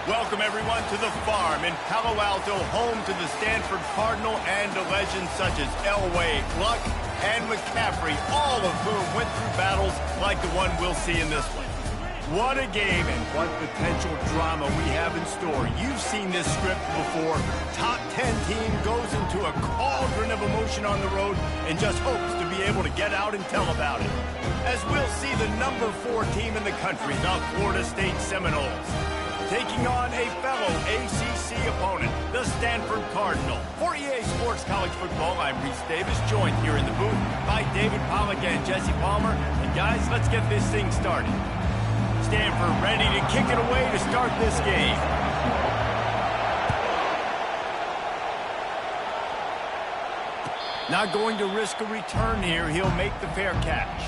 Welcome, everyone, to the farm in Palo Alto, home to the Stanford Cardinal and to legends such as Elway, Luck, and McCaffrey, all of whom went through battles like the one we'll see in this one. What a game and what potential drama we have in store. You've seen this script before. Top 10 team goes into a cauldron of emotion on the road and just hopes to be able to get out and tell about it. As we'll see the number 4 team in the country, the Florida State Seminoles, taking on a fellow ACC opponent, the Stanford Cardinal. For EA Sports College Football, I'm Reese Davis, joined here in the booth by David Pollack and Jesse Palmer. And guys, let's get this thing started. Stanford ready to kick it away to start this game. Not going to risk a return here. He'll make the fair catch.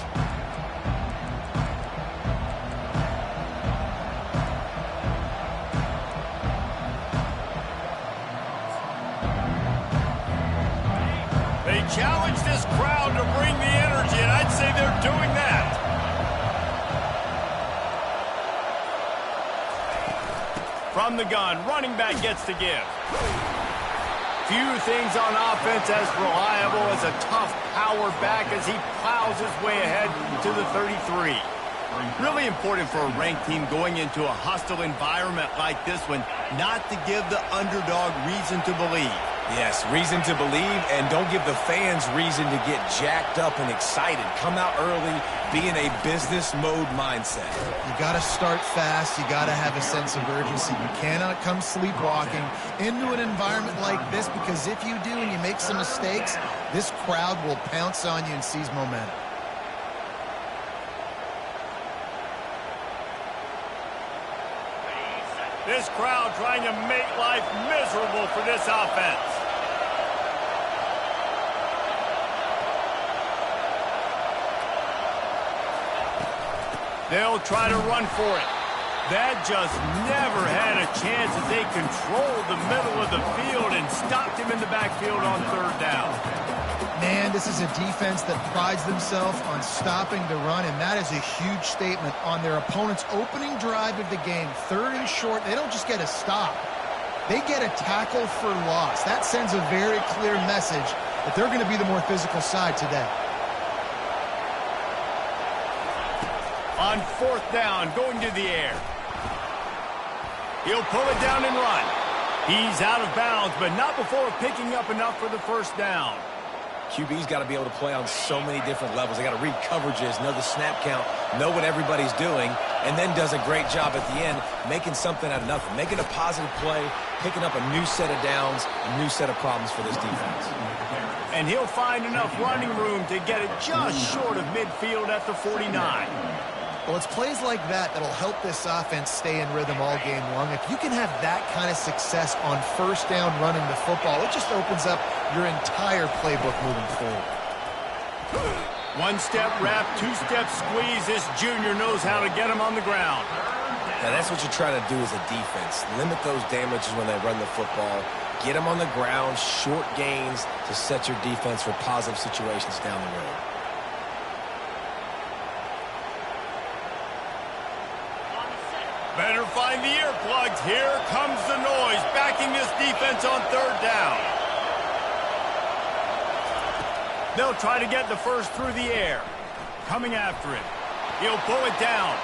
They challenge this crowd to bring the energy, and I'd say they're doing that. From the gun, running back gets to give. Few things on offense as reliable as a tough power back as he plows his way ahead to the 33. Really important for a ranked team going into a hostile environment like this one, not to give the underdog reason to believe. Yes, reason to believe, and don't give the fans reason to get jacked up and excited. Come out early, be in a business mode mindset. You got to start fast. You got to have a sense of urgency. You cannot come sleepwalking into an environment like this, because if you do and you make some mistakes, this crowd will pounce on you and seize momentum. This crowd trying to make life miserable for this offense. They'll try to run for it. That just never had a chance as they controlled the middle of the field and stopped him in the backfield on third down. Man, this is a defense that prides themselves on stopping the run, and that is a huge statement on their opponent's opening drive of the game. Third and short, they don't just get a stop. They get a tackle for loss. That sends a very clear message that they're going to be the more physical side today. On fourth down, going to the air. He'll pull it down and run. He's out of bounds, but not before picking up enough for the first down. QB's got to be able to play on so many different levels. They got to read coverages, know the snap count, know what everybody's doing, and then does a great job at the end making something out of nothing, making a positive play, picking up a new set of downs, a new set of problems for this defense. And he'll find enough running room to get it just short of midfield at the 49. Well, it's plays like that that'll help this offense stay in rhythm all game long. If you can have that kind of success on first down running the football, it just opens up your entire playbook moving forward. One-step wrap, two-step squeeze. This junior knows how to get him on the ground. Now, that's what you try to do as a defense. Limit those damages when they run the football. Get them on the ground, short gains to set your defense for positive situations down the road. Better find the earplugs. Here comes the noise, backing this defense on third down. They'll try to get the first through the air. Coming after it. He'll pull it down.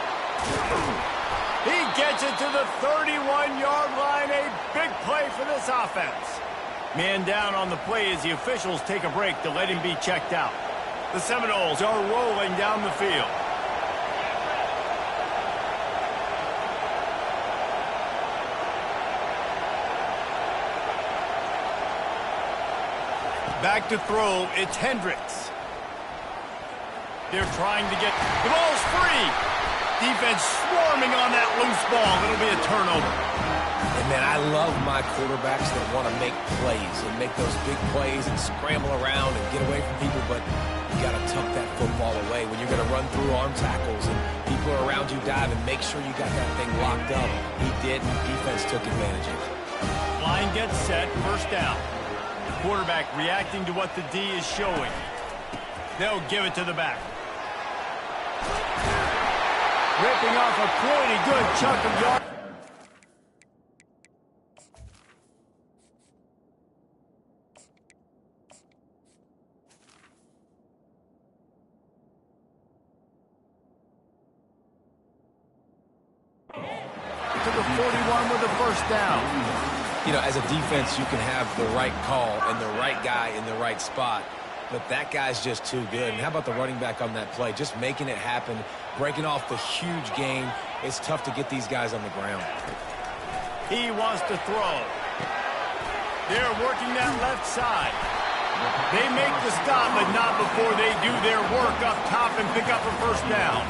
He gets it to the 31-yard line. A big play for this offense. Man down on the play as the officials take a break to let him be checked out. The Seminoles are rolling down the field. Back to throw, it's Hendricks. They're trying to get... The ball's free! Defense swarming on that loose ball. It'll be a turnover. And, man, I love my quarterbacks that want to make plays and make those big plays and scramble around and get away from people, but you got to tuck that football away when you're going to run through arm tackles and people are around you dive, and make sure you got that thing locked up. He did, and defense took advantage of it. Line gets set, first down. Quarterback reacting to what the D is showing. They'll give it to the back. Ripping off a pretty good chunk of yards. 41 with a first down. You know, as a defense, you can have the right call and the right guy in the right spot, but that guy's just too good. And how about the running back on that play? Just making it happen, breaking off the huge gain. It's tough to get these guys on the ground. He wants to throw. They're working that left side. They make the stop, but not before they do their work up top and pick up a first down.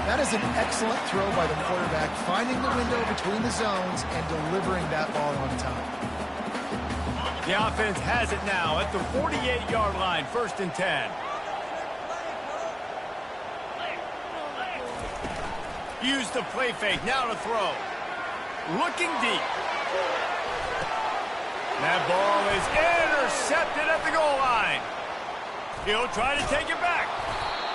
That is an excellent throw by the quarterback, finding the window between the zones and delivering that ball on time. The offense has it now at the 48-yard line, 1st and 10. Use the play fake, now to throw. Looking deep. That ball is intercepted at the goal line. He'll try to take it back.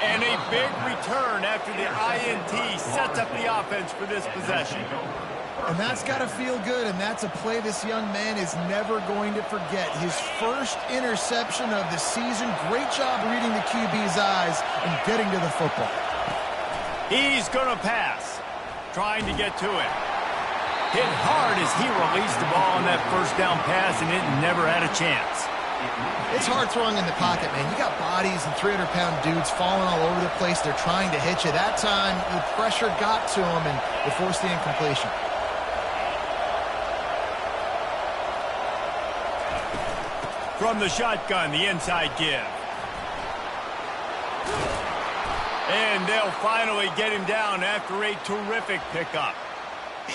And a big return after the INT sets up the offense for this possession. And that's got to feel good, and that's a play this young man is never going to forget. His first interception of the season. Great job reading the QB's eyes and getting to the football. He's going to pass, trying to get to it. Hit hard as he released the ball on that first down pass, and it never had a chance. It's hard throwing in the pocket, man. You got bodies and 300-pound dudes falling all over the place. They're trying to hit you. That time, the pressure got to him, and it forced the incompletion. From the shotgun, the inside give. And they'll finally get him down after a terrific pickup.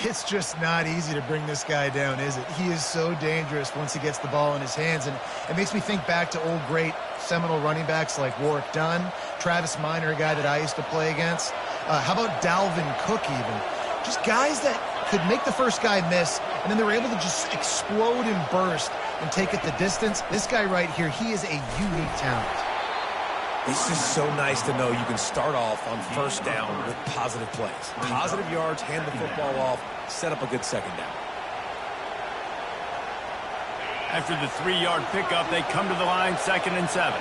It's just not easy to bring this guy down, is it? He is so dangerous once he gets the ball in his hands, and it makes me think back to old great Seminole running backs like Warwick Dunn, Travis Minor, a guy that I used to play against. How about Dalvin Cook even? Just guys that could make the first guy miss, and then they were able to just explode and burst and take it the distance. This guy right here, he is a unique talent. It's just so nice to know you can start off on first down with positive plays. Positive yards, hand the football off, set up a good second down. After the 3-yard pickup, they come to the line, 2nd and 7.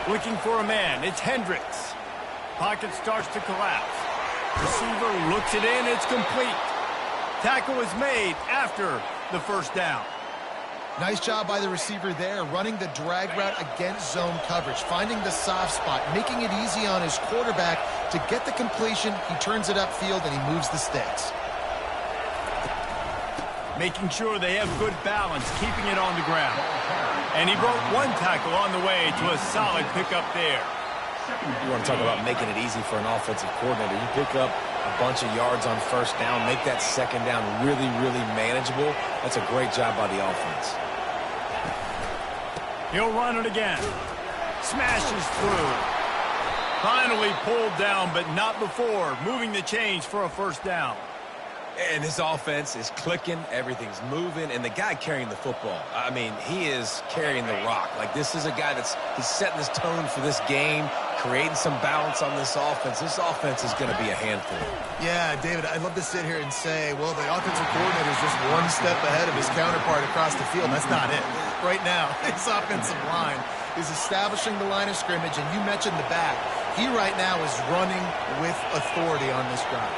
Looking for a man, it's Hendricks. Pocket starts to collapse. Receiver looks it in, it's complete. Tackle is made after the first down. Nice job by the receiver there, running the drag route against zone coverage, finding the soft spot, making it easy on his quarterback to get the completion. He turns it upfield and he moves the sticks. Making sure they have good balance, keeping it on the ground. And he broke one tackle on the way to a solid pickup there. You want to talk about making it easy for an offensive coordinator. You pick up a bunch of yards on first down, make that second down really, really manageable. That's a great job by the offense. He'll run it again. Smashes through. Finally pulled down, but not before moving the chains for a first down. And his offense is clicking, everything's moving, and the guy carrying the football, I mean, he is carrying the rock. Like, this is a guy he's setting this tone for this game, creating some balance on this offense. This offense is going to be a handful. Yeah, David, I'd love to sit here and say, well, the offensive coordinator is just one step ahead of his counterpart across the field. That's not it. Right now, his offensive line is establishing the line of scrimmage, and you mentioned the back. He right now is running with authority on this drive.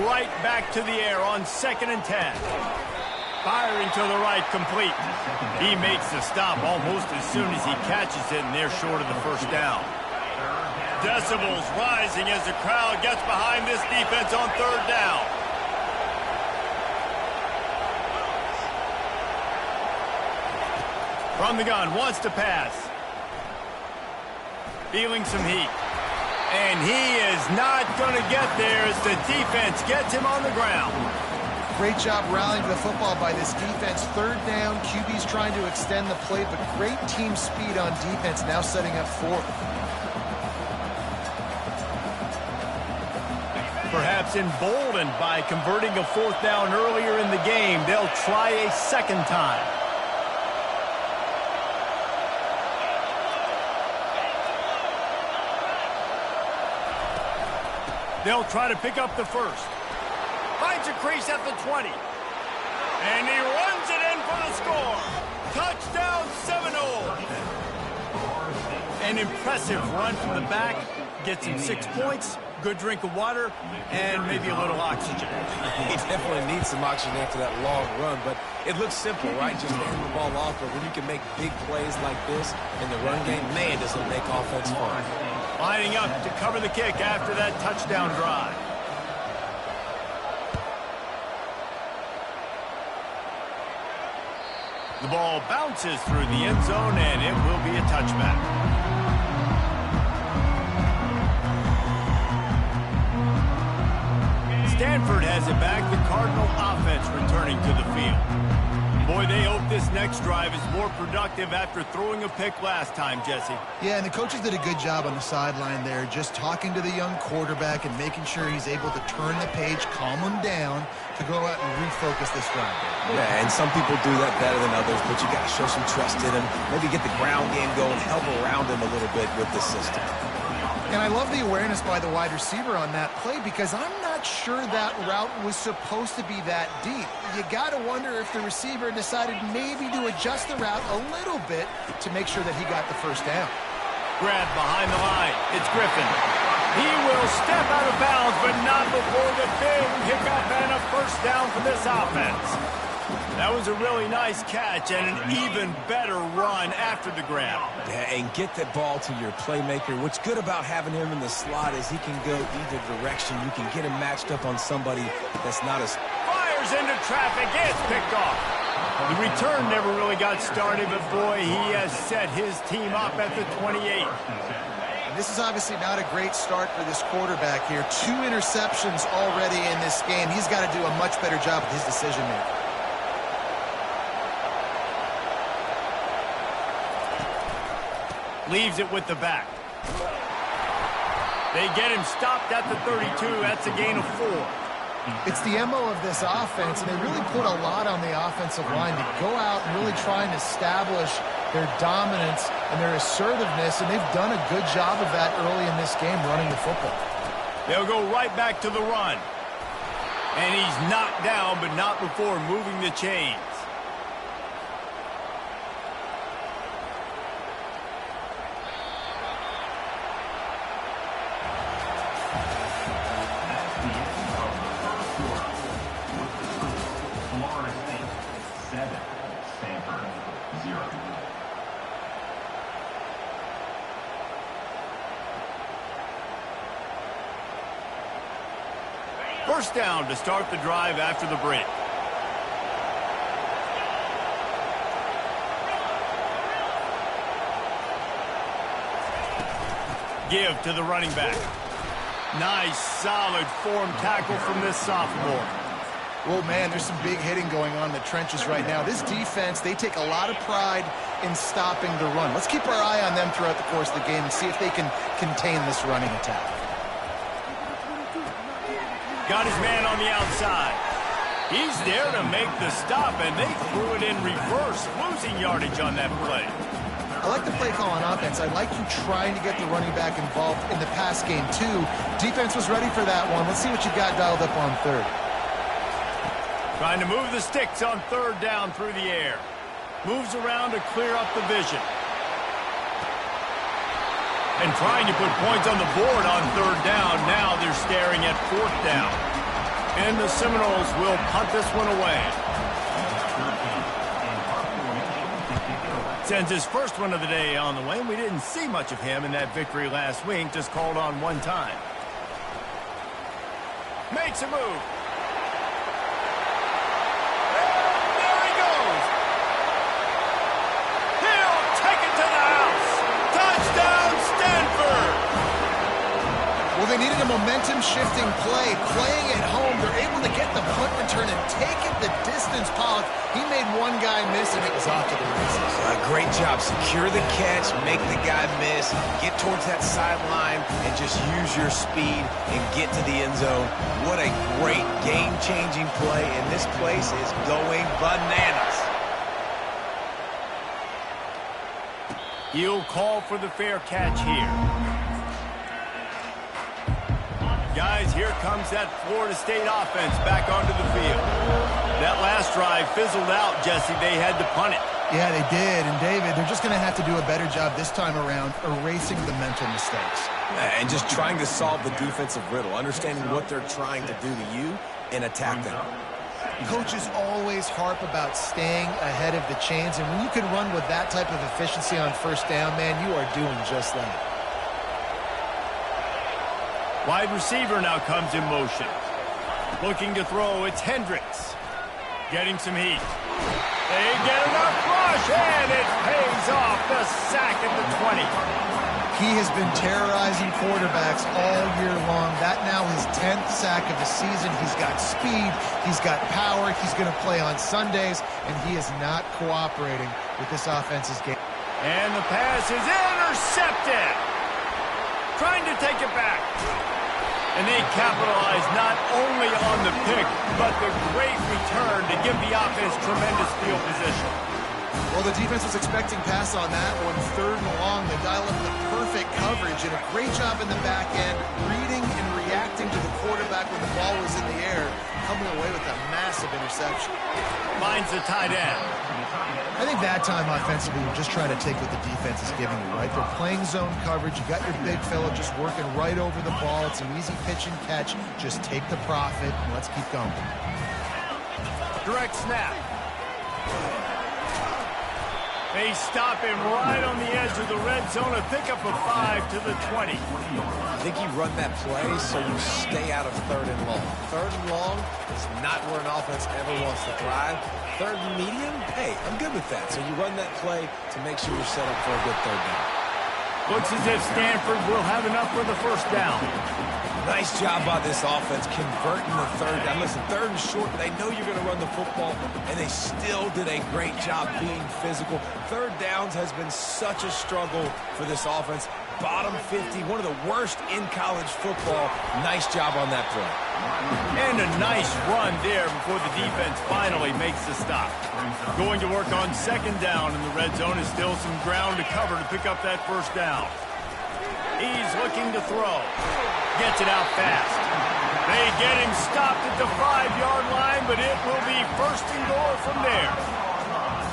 Right back to the air on 2nd and 10. Firing to the right, complete. He makes the stop almost as soon as he catches it, and they're short of the first down. Decibels rising as the crowd gets behind this defense on 3rd down. From the gun, wants to pass. Feeling some heat. And he is not going to get there as the defense gets him on the ground. Great job rallying to the football by this defense. 3rd down, QB's trying to extend the play, but great team speed on defense, now setting up 4th. Perhaps emboldened by converting a 4th down earlier in the game, they'll try a 2nd time. They'll try to pick up the first. Finds a crease at the 20. And he runs it in for the score. Touchdown Seminole. An impressive run from the back. Gets him 6 points, good drink of water, and maybe a little oxygen. He definitely needs some oxygen after that long run, but it looks simple, right? Just hand the ball off, but when you can make big plays like this in the run game, man, does it make offense fun. Lining up to cover the kick after that touchdown drive. The ball bounces through the end zone, and it will be a touchback. Stanford has it back. The Cardinal offense returning to the field. Boy, they hope this next drive is more productive after throwing a pick last time, Jesse. Yeah, and the coaches did a good job on the sideline there, just talking to the young quarterback and making sure he's able to turn the page, calm him down to go out and refocus this drive. Yeah, and some people do that better than others, but you got to show some trust in him, maybe get the ground game going, help around him a little bit with the system. And I love the awareness by the wide receiver on that play because I'm not sure that route was supposed to be that deep. You got to wonder if the receiver decided maybe to adjust the route a little bit to make sure that he got the first down. Grab behind the line. It's Griffin. He will step out of bounds, but not before the big pickup and a first down for this offense. That was a really nice catch and an even better run after the grab. Yeah, and get that ball to your playmaker. What's good about having him in the slot is he can go either direction. You can get him matched up on somebody that's not as... Fires into traffic. It's picked off. The return never really got started, but boy, he has set his team up at the 28. And this is obviously not a great start for this quarterback here. 2 interceptions already in this game. He's got to do a much better job with his decision-making. Leaves it with the back. They get him stopped at the 32. That's a gain of 4. It's the MO of this offense, and they really put a lot on the offensive line to go out and really try and establish their dominance and their assertiveness, and they've done a good job of that early in this game running the football. They'll go right back to the run. And he's knocked down, but not before moving the chains. First down to start the drive after the break. Give to the running back. Nice, solid form tackle from this sophomore. Well, man, there's some big hitting going on in the trenches right now. This defense, they take a lot of pride in stopping the run. Let's keep our eye on them throughout the course of the game and see if they can contain this running attack. Got his man on the outside. He's there to make the stop, and they threw it in reverse, losing yardage on that play. I like the play call on offense. I like you trying to get the running back involved in the pass game, too. Defense was ready for that one. Let's see what you got dialed up on third. Trying to move the sticks on third down through the air. Moves around to clear up the vision. And trying to put points on the board on third down. Now they're staring at fourth down. And the Seminoles will punt this one away. Sends his first one of the day on the way. We didn't see much of him in that victory last week. Just called on one time. Makes a move. Well, they needed a momentum-shifting play. Playing at home, they're able to get the punt return and take it the distance. Pollock, he made one guy miss, and it was off to the races. Great job. Secure the catch, make the guy miss, get towards that sideline, and just use your speed and get to the end zone. What a great game-changing play, and this place is going bananas. He'll call for the fair catch here. Guys, here comes that Florida State offense back onto the field. That last drive fizzled out, Jesse. They had to punt it. Yeah, they did. And, David, they're just going to have to do a better job this time around erasing the mental mistakes. And just trying to solve the defensive riddle, understanding what they're trying to do to you and attack them. Coaches always harp about staying ahead of the chains, and when you can run with that type of efficiency on first down, man, you are doing just that. Wide receiver now comes in motion. Looking to throw, it's Hendricks. Getting some heat. They get enough rush, and it pays off. The sack at the 20. He has been terrorizing quarterbacks all year long. That now his 10th sack of the season. He's got speed. He's got power. He's going to play on Sundays, and he is not cooperating with this offense's game. And the pass is intercepted. Trying to take it back. And they capitalize not only on the pick, but the great return to give the offense tremendous field position. Well, the defense was expecting pass on that one. 3rd and long, they dial up the perfect coverage and a great job in the back end, reading and reacting to the quarterback when the ball was in the air, coming away with a massive interception. Finds the tight end. I think that time offensively, you're just trying to take what the defense is giving you, right? They're playing zone coverage. You got your big fella just working right over the ball. It's an easy pitch and catch. Just take the profit and let's keep going. Direct snap. They stop him right on the edge of the red zone. A pickup of 5 to the 20. I think you run that play so you stay out of 3rd and long. 3rd and long is not where an offense ever wants to thrive. 3rd and medium, hey, I'm good with that. So you run that play to make sure you're set up for a good 3rd down. Looks as if Stanford will have enough for the first down. Nice job by this offense converting the 3rd down. Listen, 3rd and short, they know you're going to run the football, and they still did a great job being physical. 3rd downs has been such a struggle for this offense. Bottom 50, one of the worst in college football. Nice job on that play. And a nice run there before the defense finally makes the stop. Going to work on 2nd down in the red zone is still some ground to cover to pick up that first down. He's looking to throw. Gets it out fast. They get him stopped at the 5-yard line, but it will be 1st and goal from there.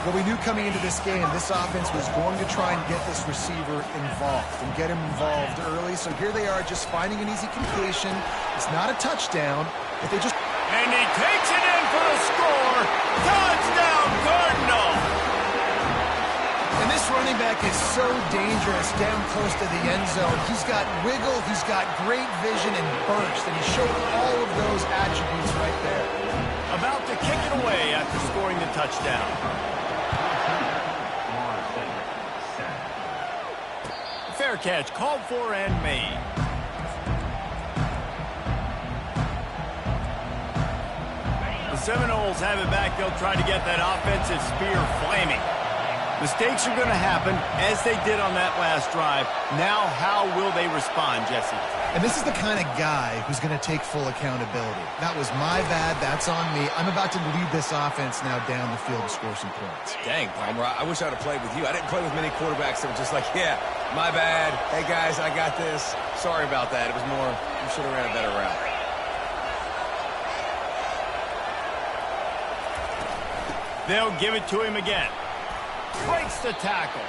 Well, we knew coming into this game, this offense was going to try and get this receiver involved and get him involved early. So here they are just finding an easy completion. It's not a touchdown, but they just... And he takes it in for the score. Touchdown, Cardinal! And this running back is so dangerous down close to the end zone. He's got wiggle, he's got great vision and burst, and he showed all of those attributes right there. About to kick it away after scoring the touchdown. Fair catch, called for and made. The Seminoles have it back. They'll try to get that offensive spear flaming. Mistakes are going to happen, as they did on that last drive. Now, how will they respond, Jesse? And this is the kind of guy who's going to take full accountability. That was my bad. That's on me. I'm about to lead this offense now down the field to score some points. Dang, Palmer, I wish I would have played with you. I didn't play with many quarterbacks that were just like, yeah, my bad. Hey, guys, I got this. Sorry about that. It was more, you should have ran a better route. They'll give it to him again. Breaks the tackle.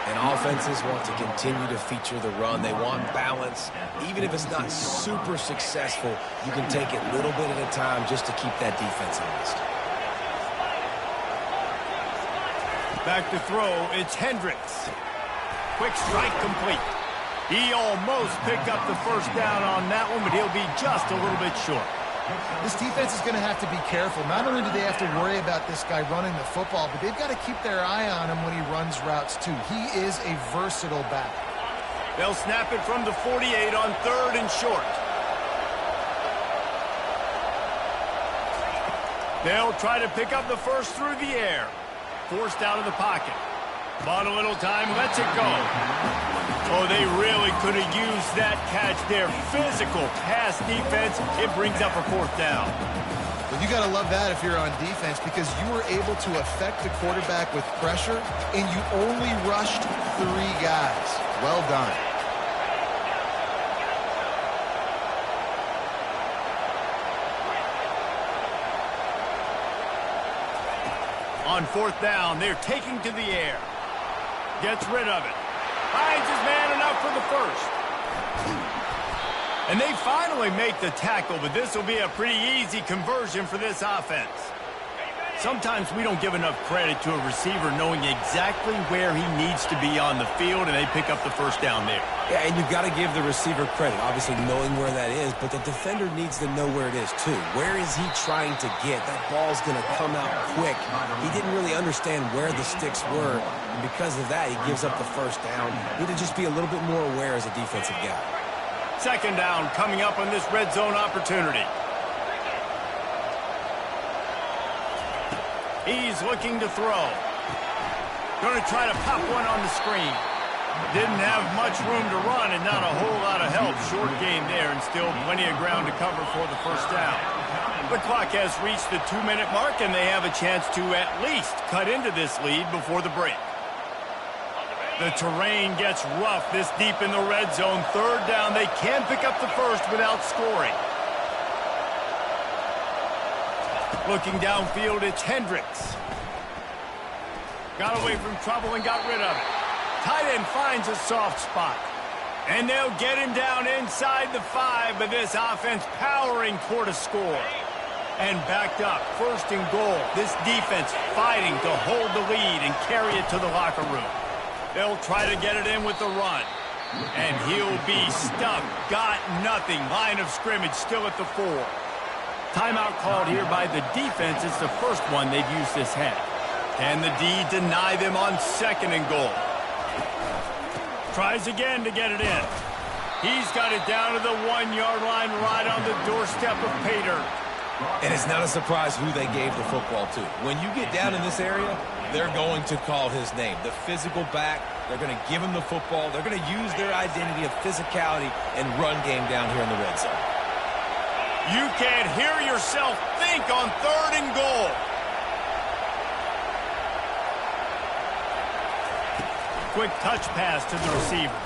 And offenses want to continue to feature the run. They want balance. Even if it's not super successful, you can take it little bit at a time just to keep that defense honest. Back to throw, it's Hendricks. Quick strike complete. He almost picked up the first down on that one, but he'll be just a little bit short. This defense is going to have to be careful. Not only do they have to worry about this guy running the football, but they've got to keep their eye on him when he runs routes too. He is a versatile back. They'll snap it from the 48 on 3rd and short. They'll try to pick up the first through the air. Forced out of the pocket. Bought a little time, lets it go. Oh, they really could have used that catch there. Physical pass defense. It brings up a 4th down. Well, you got to love that if you're on defense, because you were able to affect the quarterback with pressure, and you only rushed 3 guys. Well done. On fourth down, they're taking to the air. Gets rid of it. Finds his man enough for the first. And they finally make the tackle, but this will be a pretty easy conversion for this offense. Sometimes we don't give enough credit to a receiver knowing exactly where he needs to be on the field, and they pick up the first down there. Yeah, and you've got to give the receiver credit, obviously knowing where that is, but the defender needs to know where it is too. Where is he trying to get? That ball's going to come out quick. He didn't really understand where the sticks were, and because of that, he gives up the first down. Need to just be a little bit more aware as a defensive guy. Second down coming up on this red zone opportunity. He's looking to throw. Going to try to pop one on the screen. Didn't have much room to run and not a whole lot of help. Short game there and still plenty of ground to cover for the first down. The clock has reached the 2-minute mark and they have a chance to at least cut into this lead before the break. The terrain gets rough this deep in the red zone. Third down, they can pick up the first without scoring. Looking downfield, it's Hendricks. Got away from trouble and got rid of it. Tight end finds a soft spot. And they'll get him down inside the 5, but this offense powering toward a score. And backed up, first and goal. This defense fighting to hold the lead and carry it to the locker room. They'll try to get it in with the run. And he'll be stuck. Got nothing. Line of scrimmage still at the 4. Timeout called here by the defense. It's the first one they've used this half. Can the D deny them on second and goal? Tries again to get it in. He's got it down to the 1-yard line right on the doorstep of pay dirt. And it's not a surprise who they gave the football to. When you get down in this area, they're going to call his name. The physical back, they're going to give him the football. They're going to use their identity of physicality and run game down here in the red zone. You can't hear yourself think on third and goal. Quick touch pass to the receiver.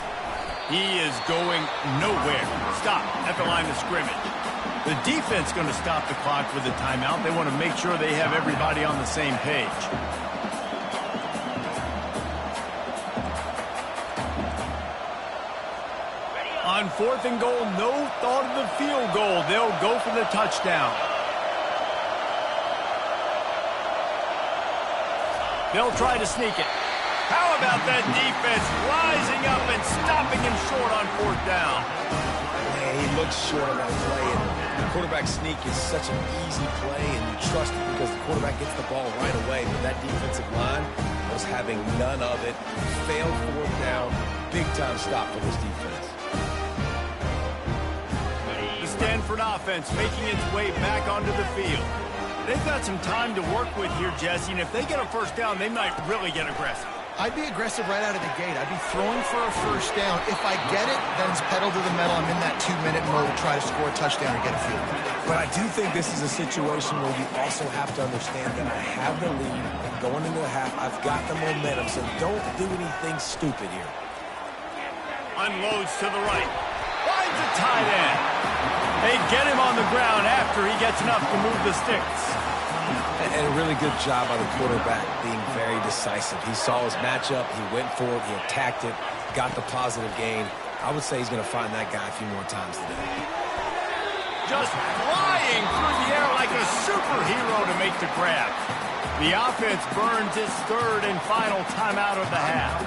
He is going nowhere. Stop at the line of scrimmage. The defense going to stop the clock with a timeout. They want to make sure they have everybody on the same page. On fourth and goal, no thought of the field goal. They'll go for the touchdown. They'll try to sneak it. How about that defense rising up and stopping him short on fourth down? Man, he looks short on that play. And the quarterback sneak is such an easy play, and you trust it because the quarterback gets the ball right away. But that defensive line was having none of it. Failed fourth down. Big-time stop for this defense. Stanford offense making its way back onto the field. They've got some time to work with here, Jesse, and if they get a first down, they might really get aggressive. I'd be aggressive right out of the gate. I'd be throwing for a first down. If I get it, then it's pedal to the metal. I'm in that 2-minute mode to try to score a touchdown or get a field. But I do think this is a situation where you also have to understand that I have the lead. Going into the half, I've got the momentum, so don't do anything stupid here. Unloads to the right. Finds a tight end. They get him on the ground after he gets enough to move the sticks. And a really good job by the quarterback being very decisive. He saw his matchup, he went for it, he attacked it, got the positive gain. I would say he's going to find that guy a few more times today. Just flying through the air like a superhero to make the grab. The offense burns its third and final timeout of the half.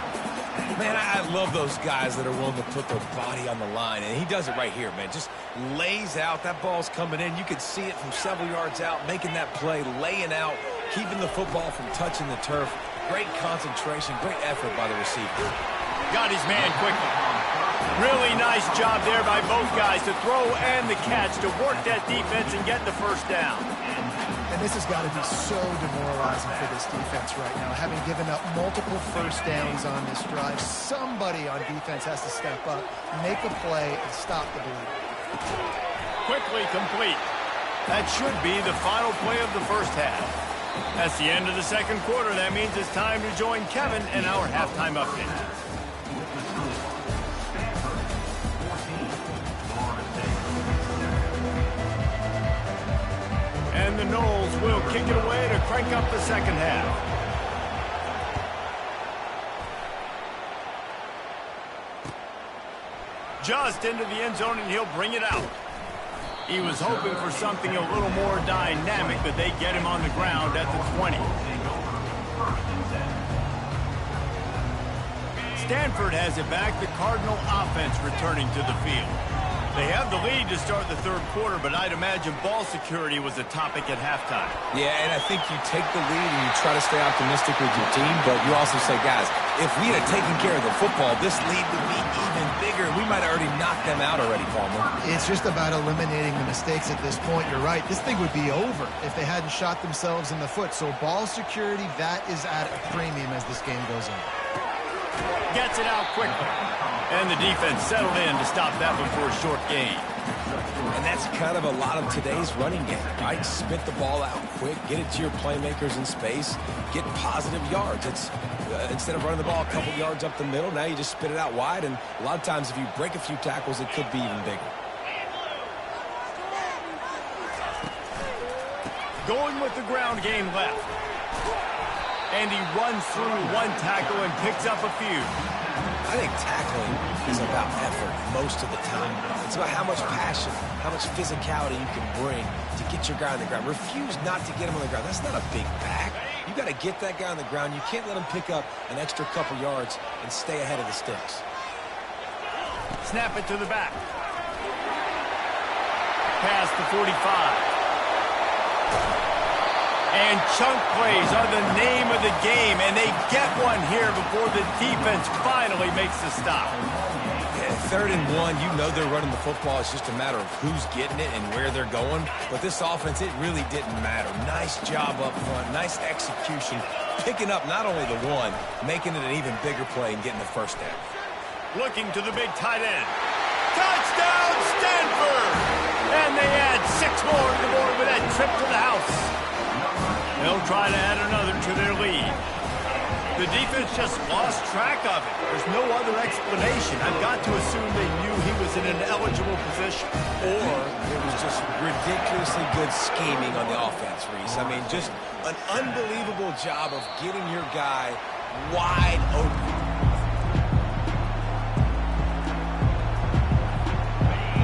Man, I love those guys that are willing to put their body on the line, and he does it right here, man. Just lays out. That ball's coming in. You can see it from several yards out, making that play, laying out, keeping the football from touching the turf. Great concentration, great effort by the receiver. Got his man quickly. Really nice job there by both guys to throw and the catch to work that defense and get the first down. And this has got to be so demoralizing for this defense right now. Having given up multiple first downs on this drive, somebody on defense has to step up, make a play, and stop the bleed. Quickly complete. That should be the final play of the first half. That's the end of the second quarter. That means it's time to join Kevin in our halftime update. And the Noles will kick it away to crank up the second half. Just into the end zone, and he'll bring it out. He was hoping for something a little more dynamic, but they get him on the ground at the 20. Stanford has it back. The Cardinal offense returning to the field. They have the lead to start the third quarter, but I'd imagine ball security was a topic at halftime. Yeah, and I think you take the lead and you try to stay optimistic with your team, but you also say, guys, if we had taken care of the football, this lead would be even bigger. We might have already knocked them out already, Palmer. It's just about eliminating the mistakes at this point. You're right. This thing would be over if they hadn't shot themselves in the foot. So ball security, that is at a premium as this game goes on. Gets it out quickly. And the defense settled in to stop that one for a short gain. And that's kind of a lot of today's running game, right? Spit the ball out quick, get it to your playmakers in space, get positive yards. It's instead of running the ball a couple yards up the middle, now you just spit it out wide, and a lot of times if you break a few tackles, it could be even bigger. Going with the ground game left. And he runs through one tackle and picks up a few. I think tackling is about effort most of the time. It's about how much passion, how much physicality you can bring to get your guy on the ground. Refuse not to get him on the ground. That's not a big back. You got to get that guy on the ground. You can't let him pick up an extra couple yards and stay ahead of the sticks. Snap it to the back. Past the 45. And chunk plays are the name of the game, and they get one here before the defense finally makes the stop. Yeah, 3rd and 1, you know they're running the football. It's just a matter of who's getting it and where they're going. But this offense, it really didn't matter. Nice job up front, nice execution, picking up not only the one, making it an even bigger play and getting the first down. Looking to the big tight end. Touchdown, Stanford! And they add 6 more to the board with that trip to the house. They'll try to add another to their lead. The defense just lost track of it. There's no other explanation. I've got to assume they knew he was in an eligible position. Or it was just ridiculously good scheming on the offense, Reese. I mean, just an unbelievable job of getting your guy wide open.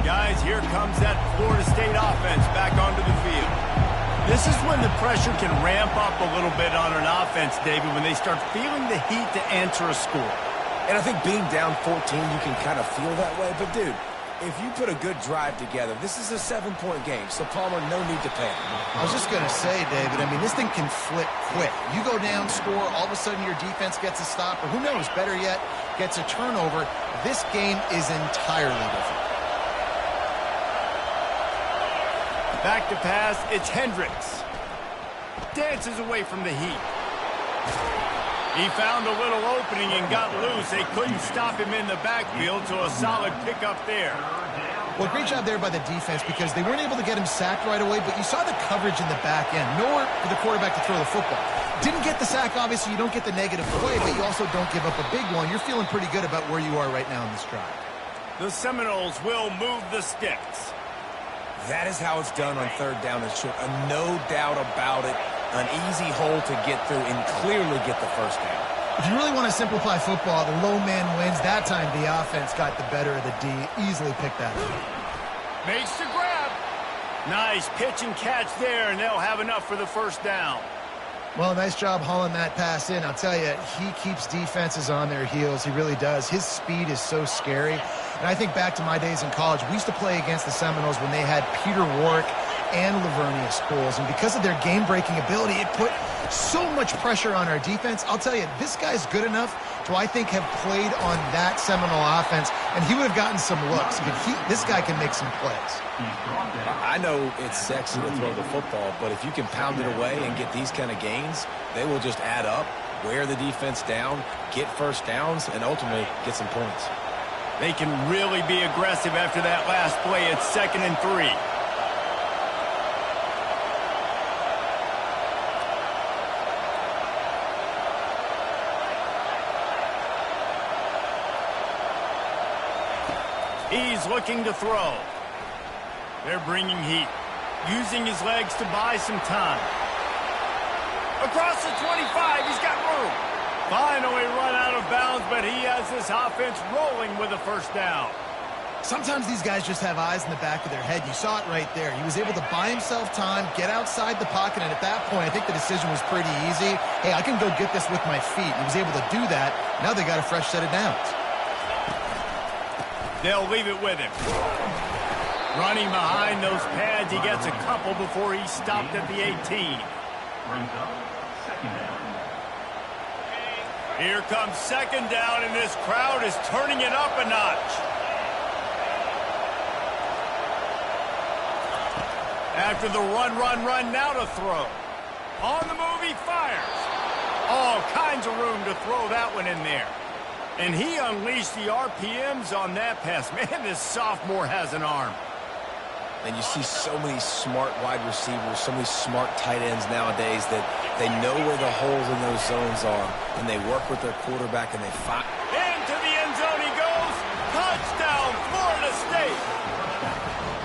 Guys, here comes that Florida State offense back onto the field. This is when the pressure can ramp up a little bit on an offense, David, when they start feeling the heat to answer a score. And I think being down 14, you can kind of feel that way. But, dude, if you put a good drive together, this is a 7-point game. So, Palmer, no need to panic. I was just going to say, David, I mean, this thing can flip quick. You go down, score, all of a sudden your defense gets a stop, or who knows, better yet, gets a turnover. This game is entirely different. Back to pass, it's Hendricks. Dances away from the heat. He found a little opening and got loose. They couldn't stop him in the backfield, so a solid pickup there. Well, great job there by the defense because they weren't able to get him sacked right away, but you saw the coverage in the back end. Nowhere for the quarterback to throw the football. Didn't get the sack, obviously. You don't get the negative play, but you also don't give up a big one. You're feeling pretty good about where you are right now in this drive. The Seminoles will move the sticks. That is how it's done on 3rd down and short. No doubt about it. An easy hole to get through and clearly get the first down. If you really want to simplify football, the low man wins. That time the offense got the better of the D. Easily picked that up. Makes the grab. Nice pitch and catch there, and they'll have enough for the first down. Well, nice job hauling that pass in. I'll tell you, he keeps defenses on their heels. He really does. His speed is so scary. And I think back to my days in college, we used to play against the Seminoles when they had Peter Warrick and Lavernia schools. And because of their game-breaking ability, it put so much pressure on our defense. I'll tell you, this guy's good enough to, I think, have played on that Seminole offense, and he would have gotten some looks. This guy can make some plays. I know it's sexy to throw the football, but if you can pound it away and get these kind of gains, they will just add up, wear the defense down, get first downs, and ultimately get some points. They can really be aggressive after that last play. It's 2nd and 3. He's looking to throw. They're bringing heat. using his legs to buy some time. Across the 25, he's got room. Finally run out of bounds, but he has this offense rolling with a first down. Sometimes these guys just have eyes in the back of their head. You saw it right there. He was able to buy himself time, get outside the pocket, and at that point, I think the decision was pretty easy. Hey, I can go get this with my feet. He was able to do that. Now they got a fresh set of downs. They'll leave it with him. Running behind those pads, he gets a couple before he stopped at the 18. Here comes second down, and this crowd is turning it up a notch. After the run, now to throw. On the move, he fires. All kinds of room to throw that one in there. And he unleashed the RPMs on that pass. Man, this sophomore has an arm. And you see so many smart wide receivers, so many smart tight ends nowadays that they know where the holes in those zones are, and they work with their quarterback, and they fight. Into the end zone he goes. Touchdown, Florida State.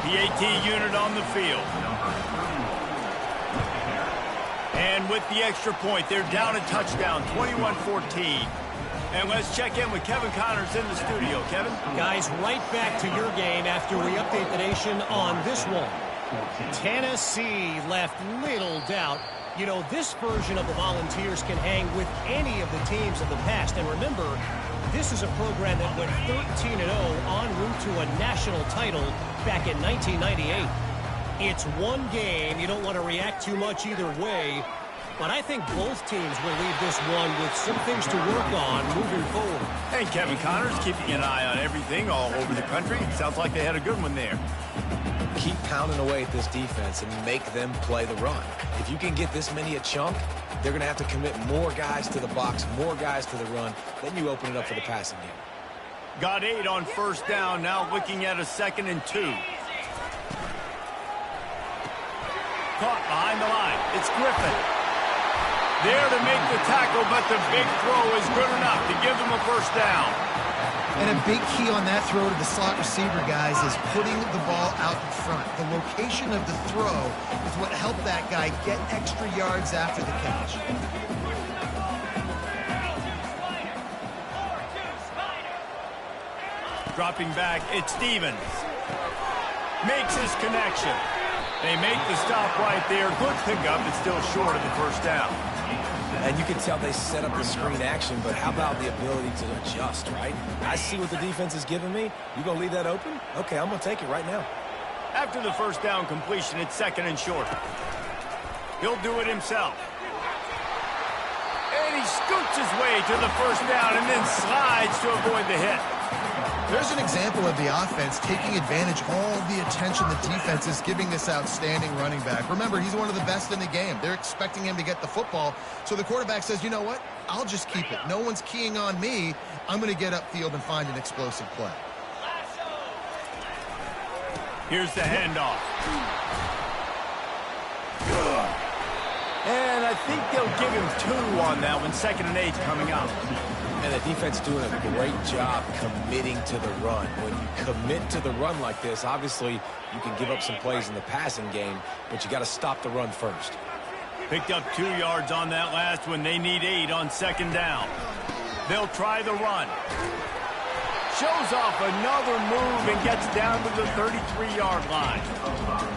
PAT unit on the field. And with the extra point, they're down a touchdown, 21-14. And let's check in with Kevin Connors in the studio. Kevin? Guys, right back to your game after we update the nation on this one. Tennessee left little doubt. You know, this version of the Volunteers can hang with any of the teams of the past. And remember, this is a program that went 13-0 en route to a national title back in 1998. It's one game. You don't want to react too much either way. But I think both teams will leave this one with some things to work on moving forward. Hey, Kevin Connors, keeping an eye on everything all over the country. Sounds like they had a good one there. Keep pounding away at this defense and make them play the run. If you can get this many a chunk, they're going to have to commit more guys to the box, more guys to the run. Then you open it up for the passing game. Got 8 on first down, now looking at a 2nd and 2. Caught behind the line. It's Griffin. There to make the tackle, but the big throw is good enough to give them a first down. And a big key on that throw to the slot receiver, guys, is putting the ball out in front. The location of the throw is what helped that guy get extra yards after the catch. Dropping back, it's Stevens. Makes his connection. They make the stop right there. Good pickup, but still short of the first down. And you can tell they set up the screen action, but how about the ability to adjust, right? I see what the defense is giving me. You going to leave that open? Okay, I'm going to take it right now. After the first down completion, it's 2nd and short. He'll do it himself. And he scoots his way to the first down and then slides to avoid the hit. There's an example of the offense taking advantage of all the attention the defense is giving this outstanding running back. Remember, he's one of the best in the game. They're expecting him to get the football. So the quarterback says, you know what? I'll just keep it. No one's keying on me. I'm going to get upfield and find an explosive play. Here's the handoff. And I think they'll give him 2 on that one. 2nd and 8 coming up. And the defense doing a great job committing to the run. When you commit to the run like this, obviously you can give up some plays in the passing game, but you got to stop the run first. Picked up 2 yards on that last one. They need 8 on 2nd down. They'll try the run. Shows off another move and gets down to the 33-yard line.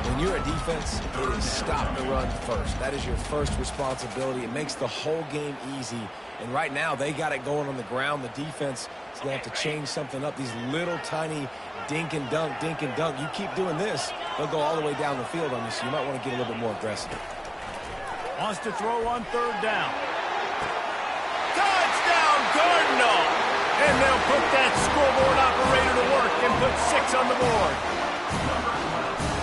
When you're a defense, it is stop the run first. That is your first responsibility. It makes the whole game easy. And right now, they got it going on the ground. The defense is going to have to change something up. These little tiny dink and dunk, dink and dunk. You keep doing this, they'll go all the way down the field on you, so you might want to get a little bit more aggressive. Wants to throw on 3rd down. Touchdown, Cardinal! And they'll put that scoreboard operator to work and put 6 on the board.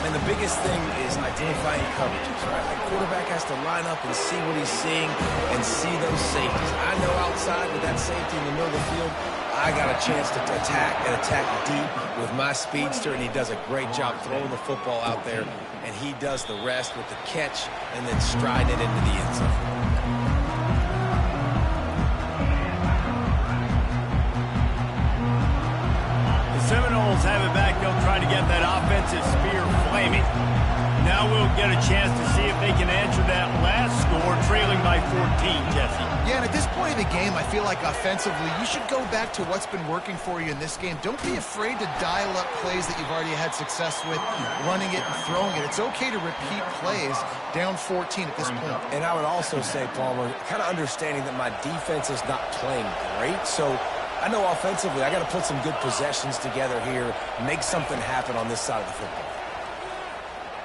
And the biggest thing is identifying coverages, right? The quarterback has to line up and see what he's seeing and see those safeties. I know outside with that safety in the middle of the field, I got a chance to attack and attack deep with my speedster, and he does a great job throwing the football out there, and he does the rest with the catch and then stride it into the end zone. Seminoles have it back. They'll try to get that offensive spear flaming. Now we'll get a chance to see if they can answer that last score, trailing by 14, Jesse. Yeah, and at this point of the game, I feel like offensively, you should go back to what's been working for you in this game. Don't be afraid to dial up plays that you've already had success with, running it and throwing it. It's okay to repeat plays down 14 at this point. And I would also say, Palmer, kind of understanding that my defense is not playing great, so I know offensively I got to put some good possessions together here, make something happen on this side of the football.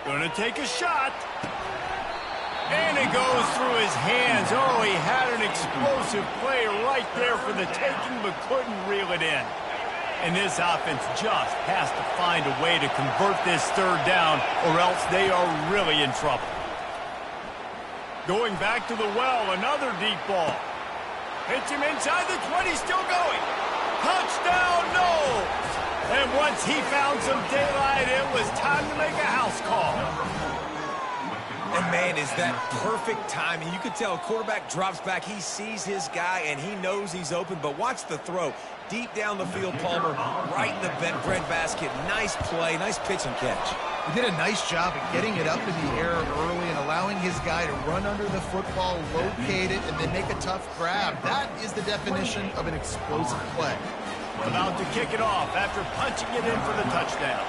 Gonna take a shot. And it goes through his hands. Oh, he had an explosive play right there for the taking, but couldn't reel it in. And this offense just has to find a way to convert this third down, or else they are really in trouble. Going back to the well, another deep ball. Hits him inside the 20, still going. Touchdown, no! And once he found some daylight, it was time to make a house call. And, man, is that perfect timing. You could tell a quarterback drops back. He sees his guy, and he knows he's open. But watch the throw. Deep down the field, Palmer, right in the breadbasket. Nice play, nice pitch and catch. He did a nice job of getting it up in the air early and allowing his guy to run under the football, locate it, and then make a tough grab. That is the definition of an explosive play. About to kick it off after punching it in for the touchdown.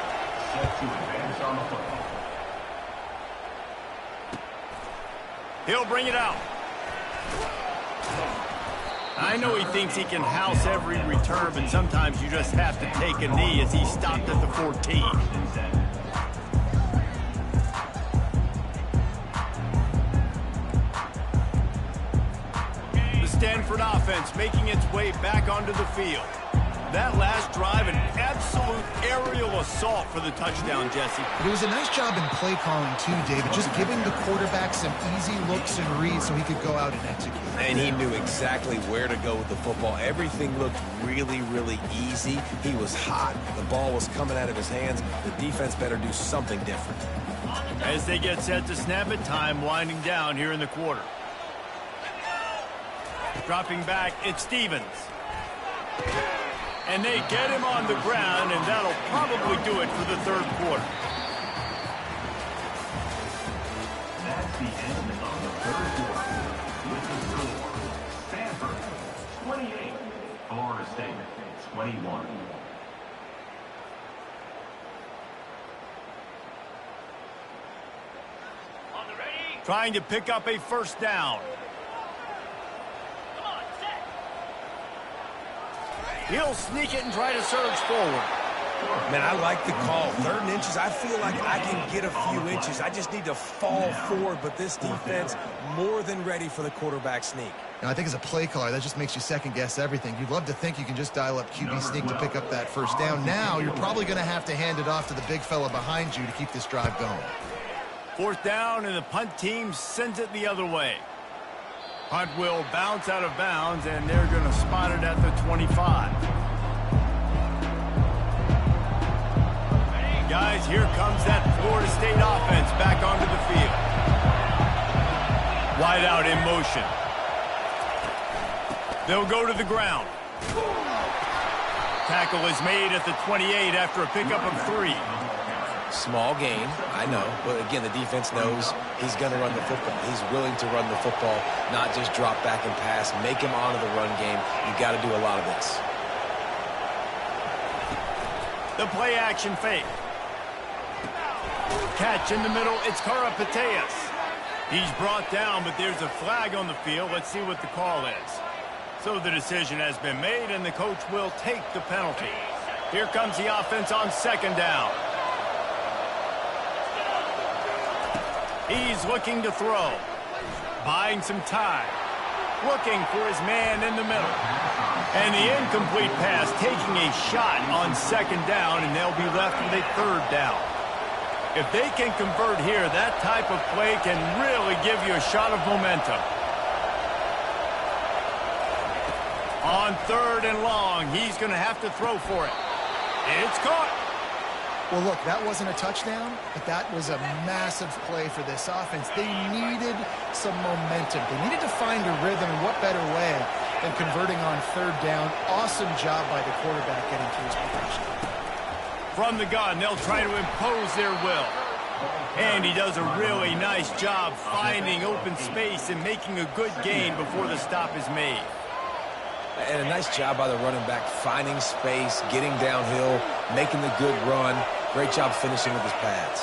He'll bring it out. I know he thinks he can house every return, but sometimes you just have to take a knee as he stopped at the 14. The Stanford offense making its way back onto the field. That last drive, an absolute aerial assault for the touchdown, Jesse. But it was a nice job in play calling, too, David, just giving the quarterback some easy looks and reads so he could go out and execute. And he knew exactly where to go with the football. Everything looked really, really easy. He was hot. The ball was coming out of his hands. The defense better do something different. As they get set to snap it, time winding down here in the quarter. Dropping back, it's Stevens. And they get him on the ground, and that'll probably do it for the third quarter. That's the end of the third quarter. With the score, Stanford 28, Florida State 21. Trying to pick up a first down. He'll sneak it and try to surge forward. Man, I like the call. 3rd and inches, I feel like I can get a few inches. I just need to fall forward, but this defense more than ready for the quarterback sneak. And I think as a play caller, that just makes you second-guess everything. You'd love to think you can just dial up QB sneak to pick up that first down. Now you're probably going to have to hand it off to the big fella behind you to keep this drive going. 4th down, and the punt team sends it the other way. Punt will bounce out of bounds, and they're going to spot it at the 25. Guys, here comes that Florida State offense back onto the field. Wide out in motion. They'll go to the ground. Tackle is made at the 28 after a pickup of 3. Small gain, I know, but again, the defense knows he's going to run the football. He's willing to run the football, not just drop back and pass, make him onto the run game. You got to do a lot of this. The play action fake. Catch in the middle, it's Karapateas. He's brought down, but there's a flag on the field. Let's see what the call is. So the decision has been made, and the coach will take the penalty. Here comes the offense on 2nd down. He's looking to throw. Buying some time. Looking for his man in the middle. And the incomplete pass taking a shot on 2nd down, and they'll be left with a 3rd down. If they can convert here, that type of play can really give you a shot of momentum. On 3rd and long, he's going to have to throw for it. It's caught. Well, look, that wasn't a touchdown, but that was a massive play for this offense. They needed some momentum. They needed to find a rhythm, and what better way than converting on 3rd down. Awesome job by the quarterback getting to his position. From the gun, they'll try to impose their will. And he does a really nice job finding open space and making a good gain before the stop is made. And a nice job by the running back, finding space, getting downhill, making the good run. Great job finishing with his pads.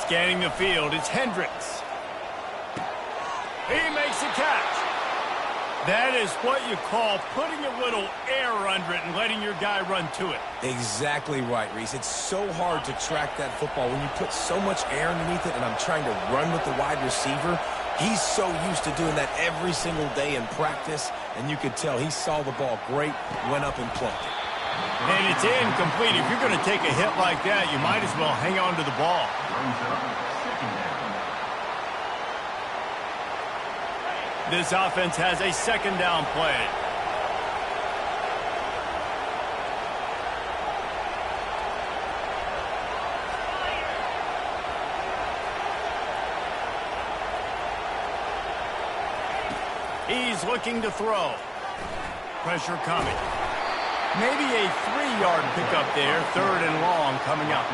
Scanning the field, it's Hendricks. He makes a catch. That is what you call putting a little air under it and letting your guy run to it. Exactly right, Reese. It's so hard to track that football when you put so much air underneath it, and I'm trying to run with the wide receiver. He's so used to doing that every single day in practice, and you could tell he saw the ball great, went up and plucked it. And it's incomplete. If you're going to take a hit like that, you might as well hang on to the ball. This offense has a second down play. He's looking to throw. Pressure coming. Maybe a 3-yard pickup there. 3rd and long coming up.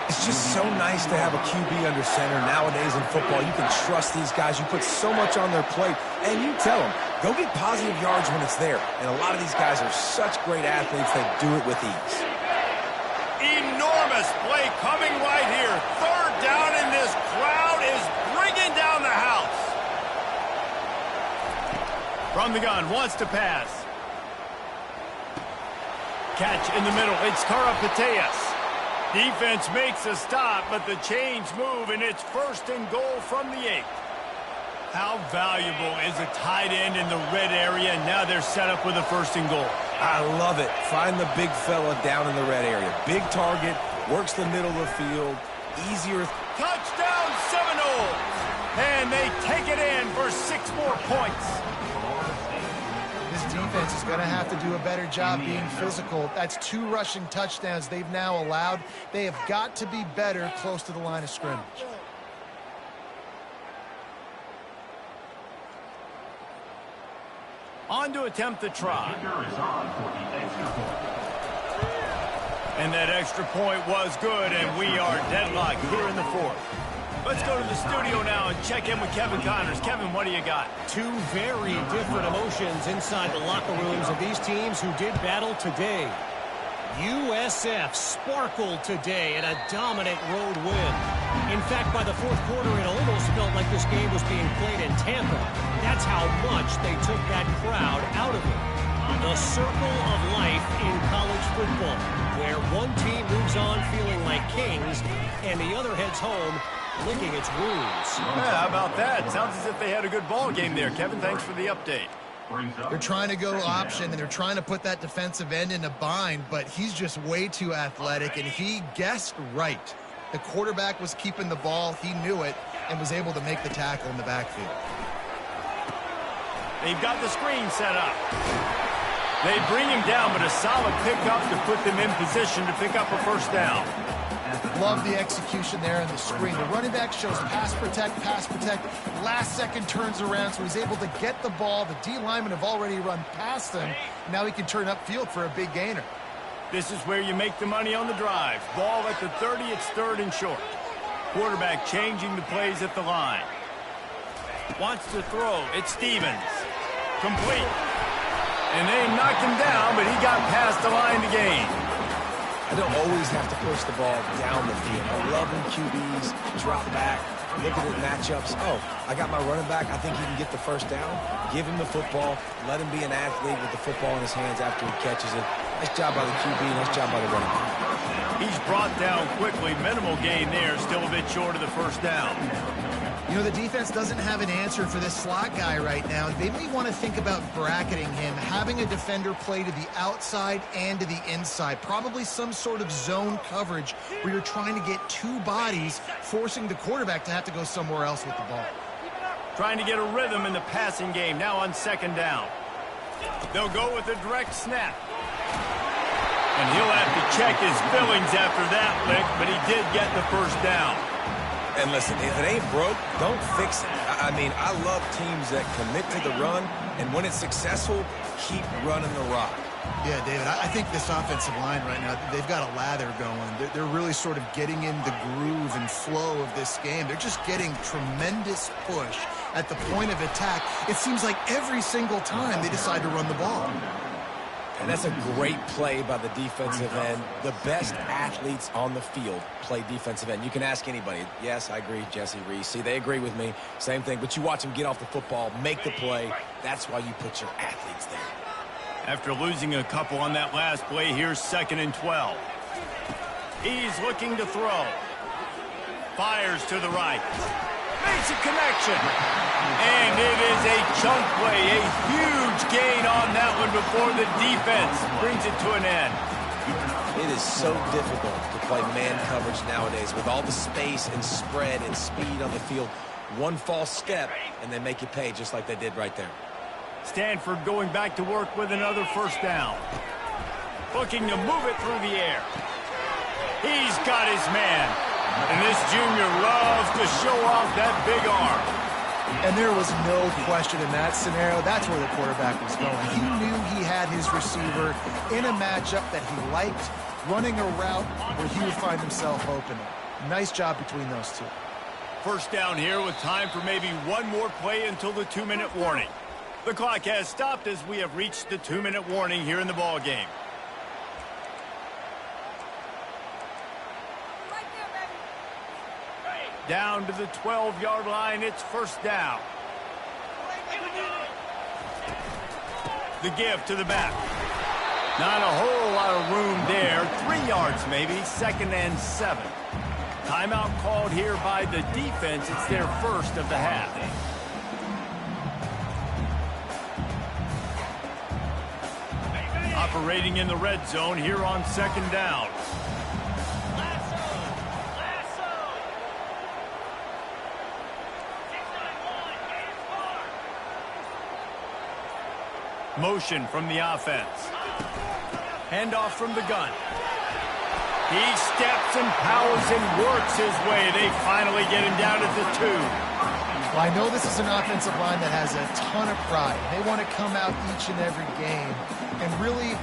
It's just so nice to have a QB under center. Nowadays in football, you can trust these guys. You put so much on their plate, and you tell them, go get positive yards when it's there. And a lot of these guys are such great athletes that do it with ease. Enormous play coming right here. 3rd down, and this crowd is bringing down the house. From the gun, wants to pass. Catch in the middle. It's Karapateas. Defense makes a stop, but the chains move, and it's 1st and goal from the 8. How valuable is a tight end in the red area? And now they're set up with a 1st and goal. I love it. Find the big fella down in the red area. Big target, works the middle of the field, easier. Touchdown Seminoles! And they take it in for 6 more points. This defense is going to have to do a better job being physical. That's 2 rushing touchdowns they've now allowed. They have got to be better close to the line of scrimmage. On to attempt the try. And that extra point was good, and we are deadlocked here in the 4th. Let's go to the studio now and check in with Kevin Connors. Kevin, what do you got? 2 very different emotions inside the locker rooms of these teams who did battle today. USF sparkled today in a dominant road win. In fact, by the 4th quarter, it almost felt like this game was being played in Tampa. That's how much they took that crowd out of it. The circle of life in college football, where one team moves on feeling like kings and the other heads home licking its wounds. Yeah, how about that? Sounds as if they had a good ball game there. Kevin, thanks for the update. They're trying to go option, and they're trying to put that defensive end in a bind, but he's just way too athletic, and he guessed right. The quarterback was keeping the ball. He knew it and was able to make the tackle in the backfield. They've got the screen set up. They bring him down, but a solid pickup to put them in position to pick up a 1st down. Love the execution there on the screen. The running back shows pass protect. Last second turns around, so he's able to get the ball. The D linemen have already run past him. Now he can turn upfield for a big gainer. This is where you make the money on the drive. Ball at the 30, it's 3rd and short. Quarterback changing the plays at the line. Wants to throw. It's Stevens. Complete. And they knocked him down, but he got past the line to gain. I don't always have to push the ball down the field. I love when QBs drop back, look at the matchups. Oh, I got my running back. I think he can get the 1st down. Give him the football. Let him be an athlete with the football in his hands after he catches it. Nice job by the QB. Nice job by the running back. He's brought down quickly. Minimal gain there. Still a bit short of the 1st down. You know, the defense doesn't have an answer for this slot guy right now. They may want to think about bracketing him, having a defender play to the outside and to the inside. Probably some sort of zone coverage where you're trying to get 2 bodies, forcing the quarterback to have to go somewhere else with the ball. Trying to get a rhythm in the passing game, now on 2nd down. They'll go with a direct snap. And he'll have to check his fillings after that lick, but he did get the 1st down. And listen, if it ain't broke, don't fix it. I mean, I love teams that commit to the run, and when it's successful, keep running the rock. Yeah, David, I think this offensive line right now, they've got a lather going. They're really sort of getting in the groove and flow of this game. They're just getting tremendous push at the point of attack. It seems like every single time they decide to run the ball. And that's a great play by the defensive end. The best athletes on the field play defensive end. You can ask anybody. Yes, I agree, Jesse Reese. See, they agree with me. Same thing. But you watch them get off the football, make the play. That's why you put your athletes there. After losing a couple on that last play, here's 2nd and 12. He's looking to throw. Fires to the right. Makes a connection. And it is a chunk play. A huge gain on that one before the defense brings it to an end. It is so difficult to play man coverage nowadays with all the space and spread and speed on the field. One false step, and they make you pay just like they did right there. Stanford going back to work with another 1st down. Looking to move it through the air. He's got his man. And this junior loves to show off that big arm. And there was no question in that scenario. That's where the quarterback was going. He knew he had his receiver in a matchup that he liked, running a route where he would find himself open. Nice job between those two. 1st down here with time for maybe one more play until the 2-minute warning. The clock has stopped as we have reached the 2-minute warning here in the ball game. Down to the 12-yard line, it's 1st down. The give to the back. Not a whole lot of room there. 3 yards maybe, 2nd and 7. Timeout called here by the defense. It's their first of the half. Operating in the red zone here on 2nd down. Motion from the offense. Handoff from the gun. He steps and powers and works his way. They finally get him down at the 2. Well, I know this is an offensive line that has a ton of pride. They want to come out each and every game and really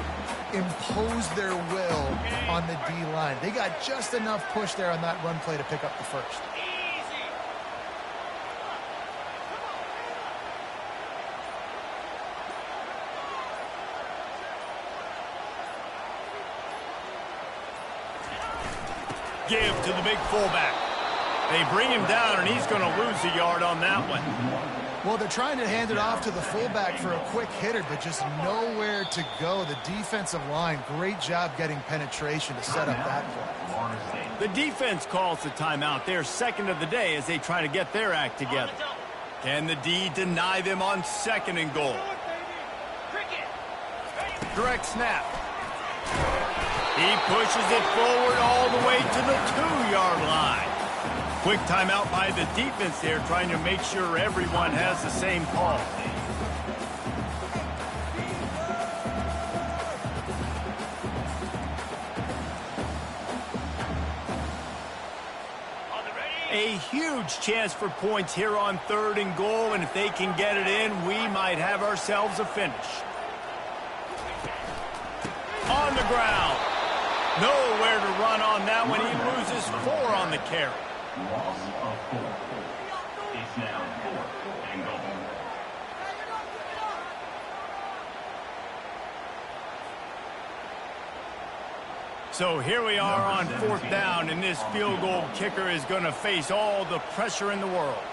impose their will on the D-line. They got just enough push there on that run play to pick up the 1st. Give to the big fullback. They bring him down, and he's going to lose a yard on that one. Well, they're trying to hand it off to the fullback for a quick hitter, but just nowhere to go. The defensive line, great job getting penetration to set up that play. The defense calls the timeout. They're 2nd of the day as they try to get their act together. Can the D deny them on 2nd and goal? Direct snap. He pushes it forward all the way to the 2-yard line. Quick timeout by the defense there, trying to make sure everyone has the same call. A huge chance for points here on 3rd and goal, and if they can get it in, we might have ourselves a finish. On the ground. Nowhere to run on that one. He loses 4 on the carry. Loss of 4. It's now 4th and goal. So here we are on 4th down, and this field goal kicker is going to face all the pressure in the world.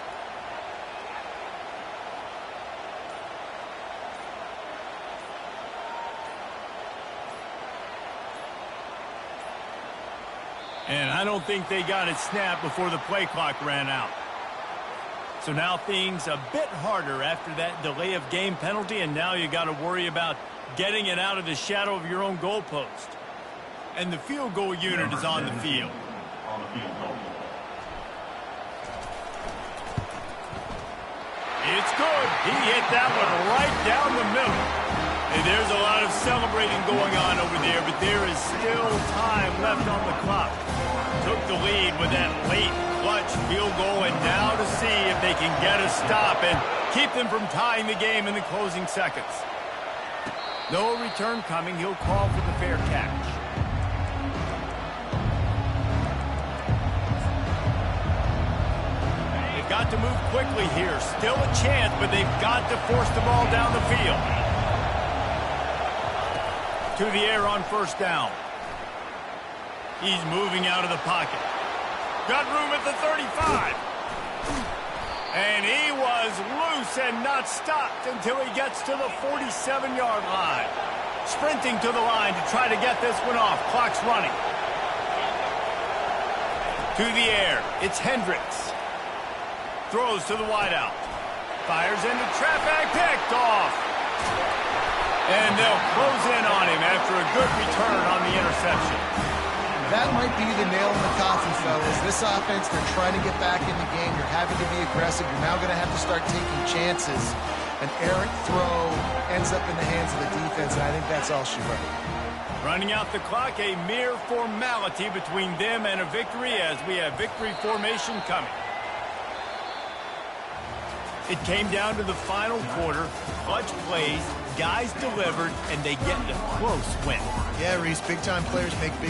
And I don't think they got it snapped before the play clock ran out. So now things a bit harder after that delay of game penalty, and now you got to worry about getting it out of the shadow of your own goalpost. And the field goal unit is on the field. It's good. He hit that one right down the middle. And there's a lot of celebrating going on over there, but there is still time left on the clock. Took the lead with that late clutch field goal, and now to see if they can get a stop and keep them from tying the game in the closing seconds. No return coming. He'll call for the fair catch. They've got to move quickly here. Still a chance, but they've got to force the ball down the field. To the air on first down. He's moving out of the pocket. Got room at the 35. And he was loose and not stopped until he gets to the 47-yard line. Sprinting to the line to try to get this one off. Clock's running. To the air. It's Hendricks. Throws to the wideout. Fires into traffic. Picked off. And they'll close in on him after a good return on the interception. That might be the nail in the coffin, fellas. This offense, they're trying to get back in the game. You're having to be aggressive. You're now going to have to start taking chances. An errant throw ends up in the hands of the defense, and I think that's all she wrote. Running out the clock, a mere formality between them and a victory as we have victory formation coming. It came down to the final quarter. Clutch plays, guys delivered, and they get a close win. Yeah, Reese, big-time players make big